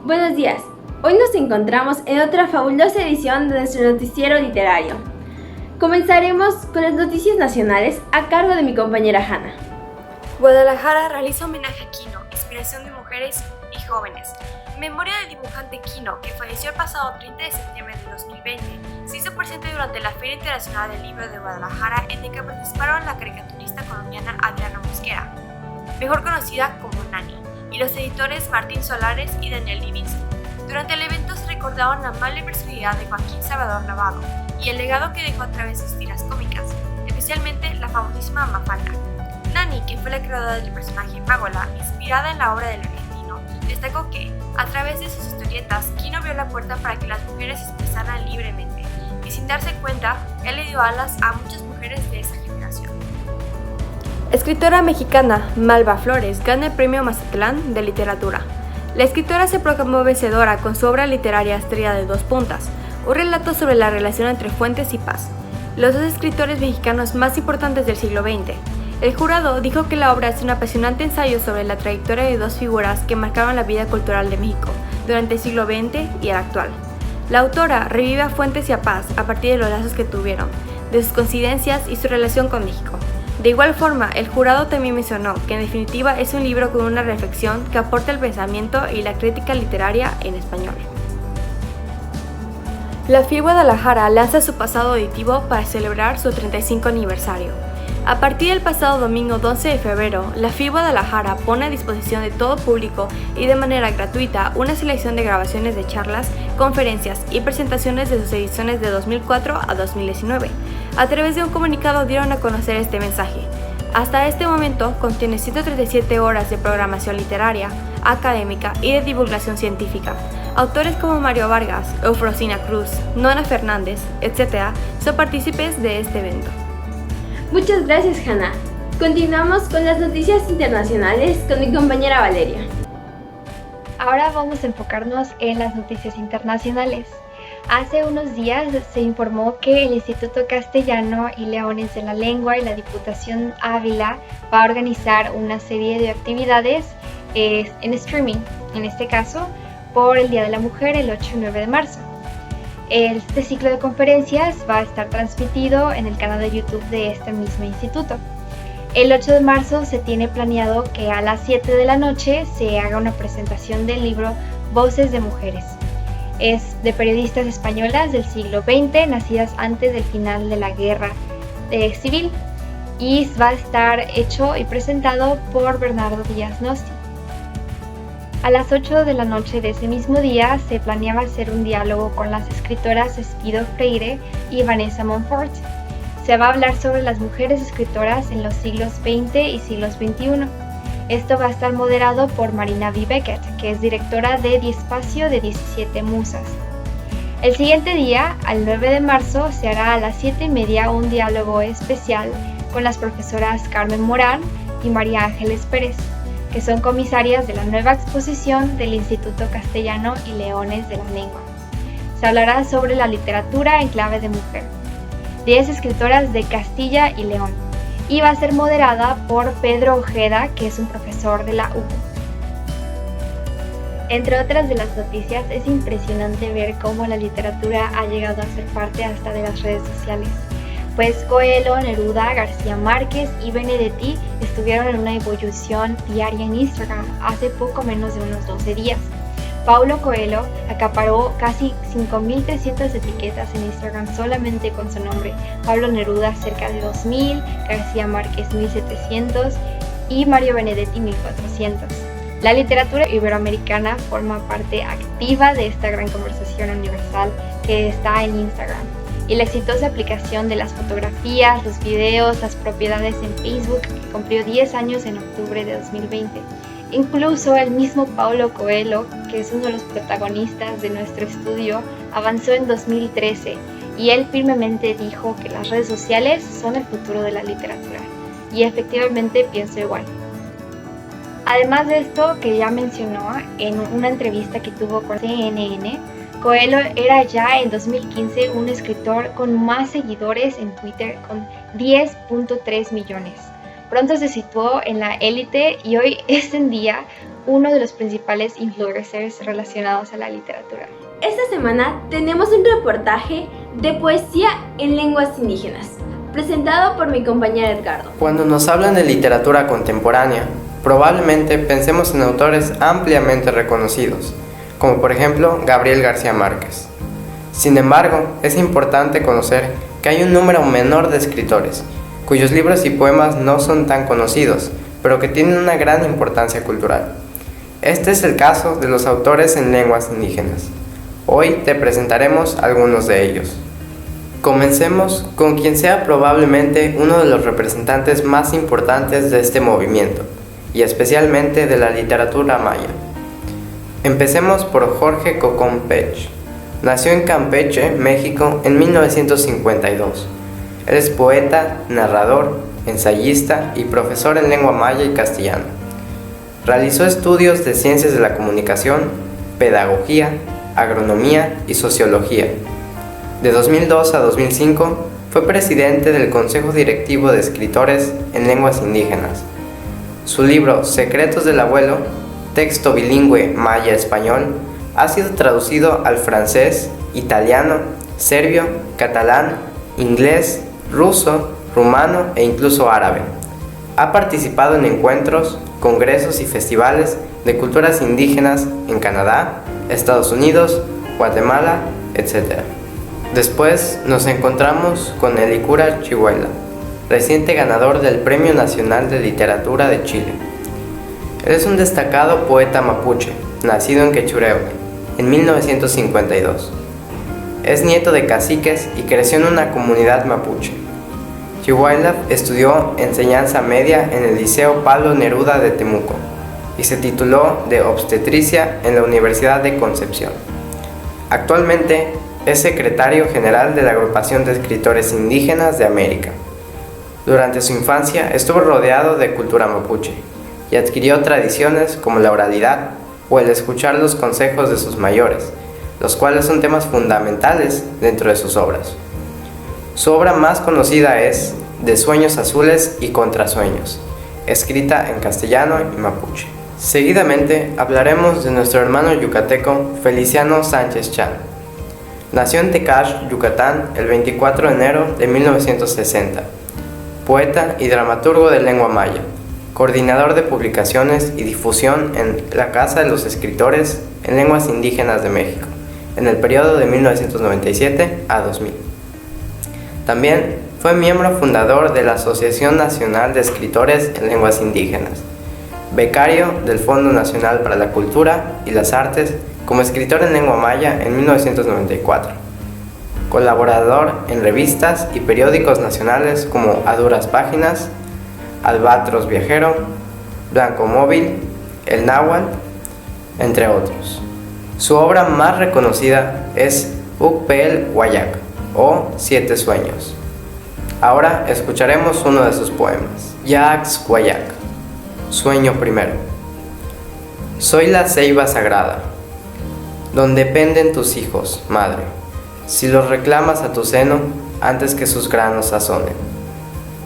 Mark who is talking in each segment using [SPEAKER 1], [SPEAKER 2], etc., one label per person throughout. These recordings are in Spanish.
[SPEAKER 1] Buenos días, hoy nos encontramos en otra fabulosa edición de nuestro noticiero literario. Comenzaremos con las noticias nacionales a cargo de mi compañera Hanna.
[SPEAKER 2] Guadalajara realiza homenaje a Quino, inspiración de mujeres y jóvenes. En memoria del dibujante Quino, que falleció el pasado 30 de septiembre de 2020, se hizo presente durante la Feria Internacional del Libro de Guadalajara, en la que participaron la caricaturista colombiana Adriana Mosquera, mejor conocida como Nani, y los editores Martín Solares y Daniel Livingston. Durante el evento se recordaron la amable personalidad de Joaquín Salvador Lavado y el legado que dejó a través de sus tiras cómicas, especialmente la famosísima Mafalda. Nani, que fue la creadora del personaje Mágola, inspirada en la obra del argentino, destacó que, a través de sus historietas, Quino abrió la puerta para que las mujeres se expresaran libremente, y sin darse cuenta, él le dio alas a muchas mujeres de esa generación. Escritora mexicana Malva Flores gana el Premio Mazatlán de Literatura. La escritora se proclamó vencedora con su obra literaria Estrella de dos puntas, un relato sobre la relación entre fuentes y paz, los dos escritores mexicanos más importantes del siglo XX. El jurado dijo que la obra es un apasionante ensayo sobre la trayectoria de dos figuras que marcaron la vida cultural de México durante el siglo XX y el actual. La autora revive a Fuentes y a Paz a partir de los lazos que tuvieron, de sus coincidencias y su relación con México. De igual forma, el jurado también mencionó que en definitiva es un libro con una reflexión que aporta el pensamiento y la crítica literaria en español. La FIL Guadalajara lanza su pasado auditivo para celebrar su 35 aniversario. A partir del pasado domingo 12 de febrero, la FIL Guadalajara pone a disposición de todo público y de manera gratuita una selección de grabaciones de charlas, conferencias y presentaciones de sus ediciones de 2004 a 2019. A través de un comunicado dieron a conocer este mensaje. Hasta este momento contiene 137 horas de programación literaria, académica y de divulgación científica. Autores como Mario Vargas, Eufrosina Cruz, Nona Fernández, etc. son partícipes de este evento.
[SPEAKER 1] Muchas gracias, Hanna. Continuamos con las noticias internacionales con mi compañera Valeria.
[SPEAKER 3] Ahora vamos a enfocarnos en las noticias internacionales. Hace unos días se informó que el Instituto Castellano y Leones de la Lengua y la Diputación Ávila va a organizar una serie de actividades en streaming, en este caso por el Día de la Mujer, el 8 y 9 de marzo. Este ciclo de conferencias va a estar transmitido en el canal de YouTube de este mismo instituto. El 8 de marzo se tiene planeado que a las 7 de la noche se haga una presentación del libro Voces de Mujeres. Es de periodistas españolas del siglo XX, nacidas antes del final de la guerra civil, y va a estar hecho y presentado por Bernardo Díaz Nosti. A las 8 de la noche de ese mismo día se planeaba hacer un diálogo con las escritoras Espido Freire y Vanessa Monfort. Se va a hablar sobre las mujeres escritoras en los siglos XX y siglos XXI. Esto va a estar moderado por Marina V. Beckett, que es directora de Espacio de 17 Musas. El siguiente día, al 9 de marzo, se hará a las 7:30 un diálogo especial con las profesoras Carmen Morán y María Ángeles Pérez, que son comisarias de la nueva exposición del Instituto Castellano y Leones de la Lengua. Se hablará sobre la literatura en clave de mujer, 10 escritoras de Castilla y León, y va a ser moderada por Pedro Ojeda, que es un profesor de la UCO. Entre otras de las noticias, es impresionante ver cómo la literatura ha llegado a ser parte hasta de las redes sociales. Pues Coelho, Neruda, García Márquez y Benedetti estuvieron en una evolución diaria en Instagram hace poco menos de unos 12 días. Paulo Coelho acaparó casi 5.300 etiquetas en Instagram solamente con su nombre, Pablo Neruda cerca de 2.000, García Márquez 1.700 y Mario Benedetti 1.400. La literatura iberoamericana forma parte activa de esta gran conversación universal que está en Instagram. Y la exitosa aplicación de las fotografías, los videos, las propiedades en Facebook, que cumplió 10 años en octubre de 2020. Incluso el mismo Paulo Coelho, que es uno de los protagonistas de nuestro estudio, avanzó en 2013 y él firmemente dijo que las redes sociales son el futuro de la literatura. Y efectivamente pienso igual. Además de esto, que ya mencionó en una entrevista que tuvo con CNN, Coelho era ya en 2015 un escritor con más seguidores en Twitter con 10.3 millones. Pronto se situó en la élite y hoy es en día uno de los principales influencers relacionados a la literatura.
[SPEAKER 1] Esta semana tenemos un reportaje de poesía en lenguas indígenas, presentado por mi compañero Edgardo.
[SPEAKER 4] Cuando nos hablan de literatura contemporánea, probablemente pensemos en autores ampliamente reconocidos, como por ejemplo Gabriel García Márquez. Sin embargo, es importante conocer que hay un número menor de escritores, cuyos libros y poemas no son tan conocidos, pero que tienen una gran importancia cultural. Este es el caso de los autores en lenguas indígenas. Hoy te presentaremos algunos de ellos. Comencemos con quien sea probablemente uno de los representantes más importantes de este movimiento, y especialmente de la literatura maya. Empecemos por Jorge Cocón Pech. Nació en Campeche, México, en 1952. Él es poeta, narrador, ensayista y profesor en lengua maya y castellano. Realizó estudios de ciencias de la comunicación, pedagogía, agronomía y sociología. De 2002 a 2005 fue presidente del Consejo Directivo de Escritores en Lenguas Indígenas. Su libro Secretos del Abuelo, texto bilingüe maya-español, ha sido traducido al francés, italiano, serbio, catalán, inglés, ruso, rumano e incluso árabe. Ha participado en encuentros, congresos y festivales de culturas indígenas en Canadá, Estados Unidos, Guatemala, etc. Después nos encontramos con Elicura Chihuahua, reciente ganador del Premio Nacional de Literatura de Chile. Él es un destacado poeta mapuche, nacido en Quechureo, en 1952. Es nieto de caciques y creció en una comunidad mapuche. Chihuahua estudió enseñanza media en el Liceo Pablo Neruda de Temuco y se tituló de obstetricia en la Universidad de Concepción. Actualmente es secretario general de la Agrupación de Escritores Indígenas de América. Durante su infancia estuvo rodeado de cultura mapuche y adquirió tradiciones como la oralidad o el escuchar los consejos de sus mayores, los cuales son temas fundamentales dentro de sus obras. Su obra más conocida es De Sueños Azules y Contrasueños, escrita en castellano y mapuche. Seguidamente hablaremos de nuestro hermano yucateco Feliciano Sánchez Chan. Nació en Tecash, Yucatán, el 24 de enero de 1960. Poeta y dramaturgo de lengua maya, coordinador de publicaciones y difusión en la Casa de los Escritores en Lenguas Indígenas de México, en el periodo de 1997 a 2000. También fue miembro fundador de la Asociación Nacional de Escritores en Lenguas Indígenas, becario del Fondo Nacional para la Cultura y las Artes como escritor en lengua maya en 1994, colaborador en revistas y periódicos nacionales como A Duras Páginas, Albatros Viajero, Blanco Móvil, El Náhuatl, entre otros. Su obra más reconocida es Ukpel Guayac o Siete Sueños. Ahora escucharemos uno de sus poemas, Yax Guayac, Sueño primero. Soy la ceiba sagrada, donde penden tus hijos, madre, si los reclamas a tu seno antes que sus granos sazonen.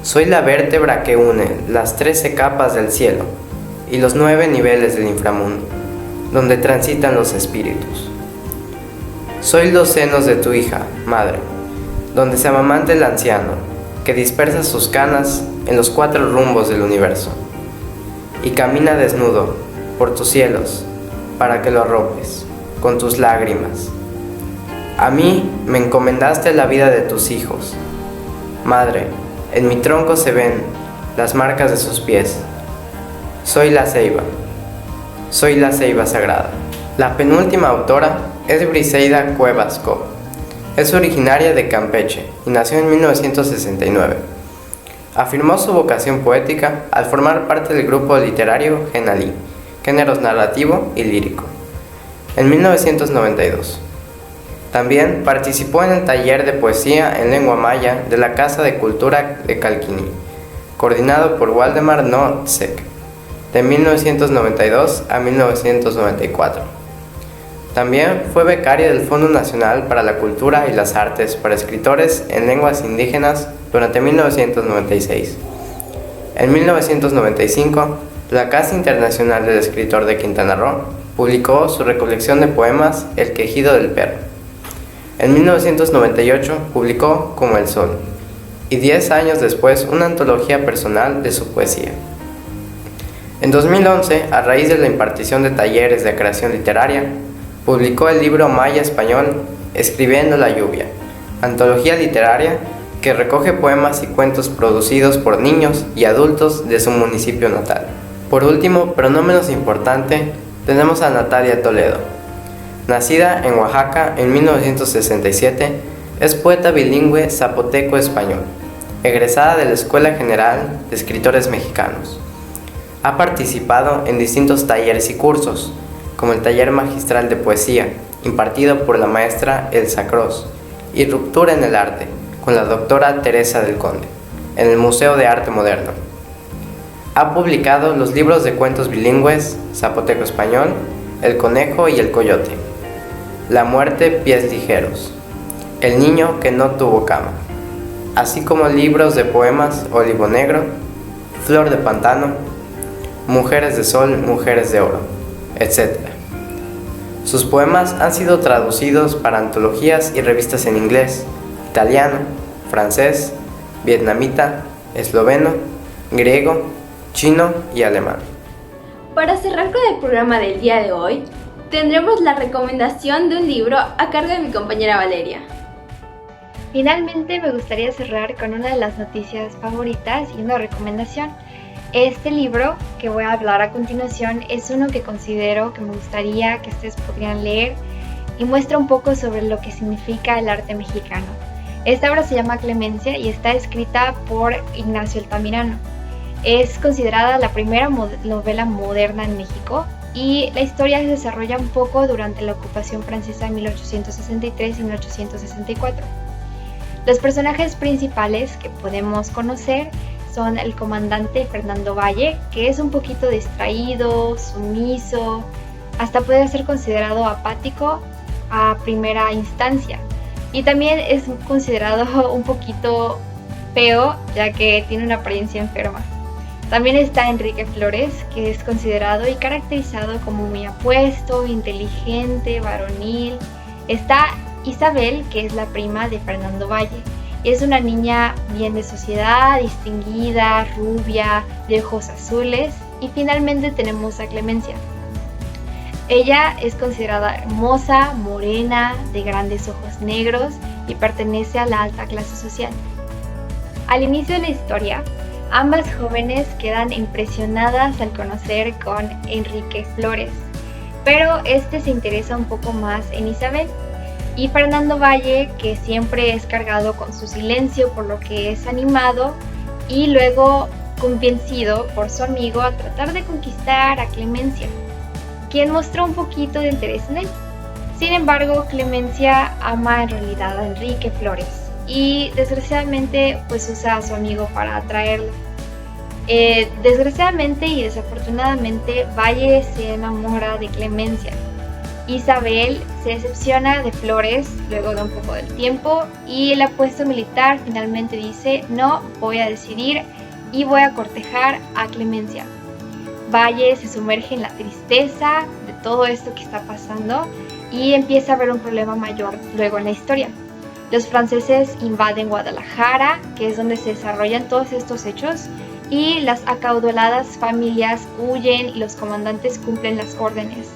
[SPEAKER 4] Soy la vértebra que une las 13 capas del cielo y los 9 niveles del inframundo, donde transitan los espíritus. Soy los senos de tu hija, madre, donde se amamanta el anciano, que dispersa sus canas en los 4 rumbos del universo, y camina desnudo por tus cielos, para que lo arropes con tus lágrimas. A mí me encomendaste la vida de tus hijos. Madre, en mi tronco se ven las marcas de sus pies. Soy la ceiba sagrada. La penúltima autora es Briseida Cuevas Cobb. Es originaria de Campeche y nació en 1969. Afirmó su vocación poética al formar parte del grupo literario Genalí, géneros narrativo y lírico, en 1992. También participó en el taller de poesía en lengua maya de la Casa de Cultura de Calquiní, coordinado por Waldemar Notzek, de 1992 a 1994. También fue becario del Fondo Nacional para la Cultura y las Artes para escritores en lenguas indígenas durante 1996. En 1995, la Casa Internacional del Escritor de Quintana Roo publicó su recolección de poemas El quejido del perro. En 1998 publicó Como el sol, y 10 años después una antología personal de su poesía. En 2011, a raíz de la impartición de talleres de creación literaria, publicó el libro maya español Escribiendo la lluvia, antología literaria que recoge poemas y cuentos producidos por niños y adultos de su municipio natal. Por último, pero no menos importante, tenemos a Natalia Toledo. Nacida en Oaxaca en 1967, es poeta bilingüe zapoteco-español, egresada de la Escuela General de Escritores Mexicanos. Ha participado en distintos talleres y cursos, como el Taller Magistral de Poesía, impartido por la maestra Elsa Cross, y Ruptura en el Arte, con la doctora Teresa del Conde, en el Museo de Arte Moderno. Ha publicado los libros de cuentos bilingües Zapoteco-Español, El Conejo y el Coyote, La Muerte, Pies Ligeros, El Niño que no tuvo cama, así como libros de poemas Olivo Negro, Flor de Pantano, Mujeres de Sol, Mujeres de Oro, etc. Sus poemas han sido traducidos para antologías y revistas en inglés, italiano, francés, vietnamita, esloveno, griego, chino y alemán.
[SPEAKER 1] Para cerrar con el programa del día de hoy, tendremos la recomendación de un libro a cargo de mi compañera Valeria.
[SPEAKER 3] Finalmente me gustaría cerrar con una de las noticias favoritas y una recomendación. Este libro que voy a hablar a continuación es uno que considero que me gustaría que ustedes podrían leer y muestra un poco sobre lo que significa el arte mexicano. Esta obra se llama Clemencia y está escrita por Ignacio Altamirano. Es considerada la primera novela moderna en México y la historia se desarrolla un poco durante la ocupación francesa en 1863 y 1864. Los personajes principales que podemos conocer son el comandante Fernando Valle, que es un poquito distraído, sumiso, hasta puede ser considerado apático a primera instancia. Y también es considerado un poquito feo, ya que tiene una apariencia enferma. También está Enrique Flores, que es considerado y caracterizado como muy apuesto, inteligente, varonil. Está Isabel, que es la prima de Fernando Valle. Es una niña bien de sociedad, distinguida, rubia, de ojos azules. Y finalmente tenemos a Clemencia. Ella es considerada hermosa, morena, de grandes ojos negros y pertenece a la alta clase social. Al inicio de la historia, ambas jóvenes quedan impresionadas al conocer con Enrique Flores, pero este se interesa un poco más en Isabel. Y Fernando Valle, que siempre es cargado con su silencio, por lo que es animado y luego convencido por su amigo a tratar de conquistar a Clemencia, quien mostró un poquito de interés en él. Sin embargo, Clemencia ama en realidad a Enrique Flores y desgraciadamente pues usa a su amigo para atraerlo. Desgraciadamente y desafortunadamente, Valle se enamora de Clemencia. Isabel se decepciona de Flores luego de un poco del tiempo y el apuesto militar finalmente dice: no, voy a decidir y voy a cortejar a Clemencia. Valle se sumerge en la tristeza de todo esto que está pasando y empieza a haber un problema mayor luego en la historia. Los franceses invaden Guadalajara, que es donde se desarrollan todos estos hechos, y las acaudaladas familias huyen y los comandantes cumplen las órdenes.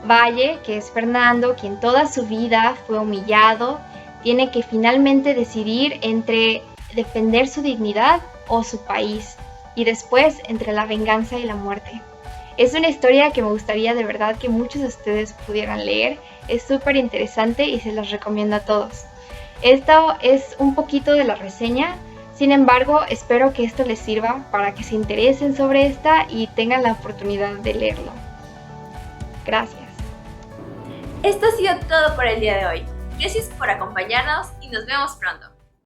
[SPEAKER 3] Valle, que es Fernando, quien toda su vida fue humillado, tiene que finalmente decidir entre defender su dignidad o su país, y después entre la venganza y la muerte. Es una historia que me gustaría de verdad que muchos de ustedes pudieran leer. Es súper interesante y se las recomiendo a todos. Esto es un poquito de la reseña. Sin embargo, espero que esto les sirva para que se interesen sobre esta y tengan la oportunidad de leerlo. Gracias.
[SPEAKER 1] Esto ha sido todo por el día de hoy. Gracias por acompañarnos y nos vemos pronto.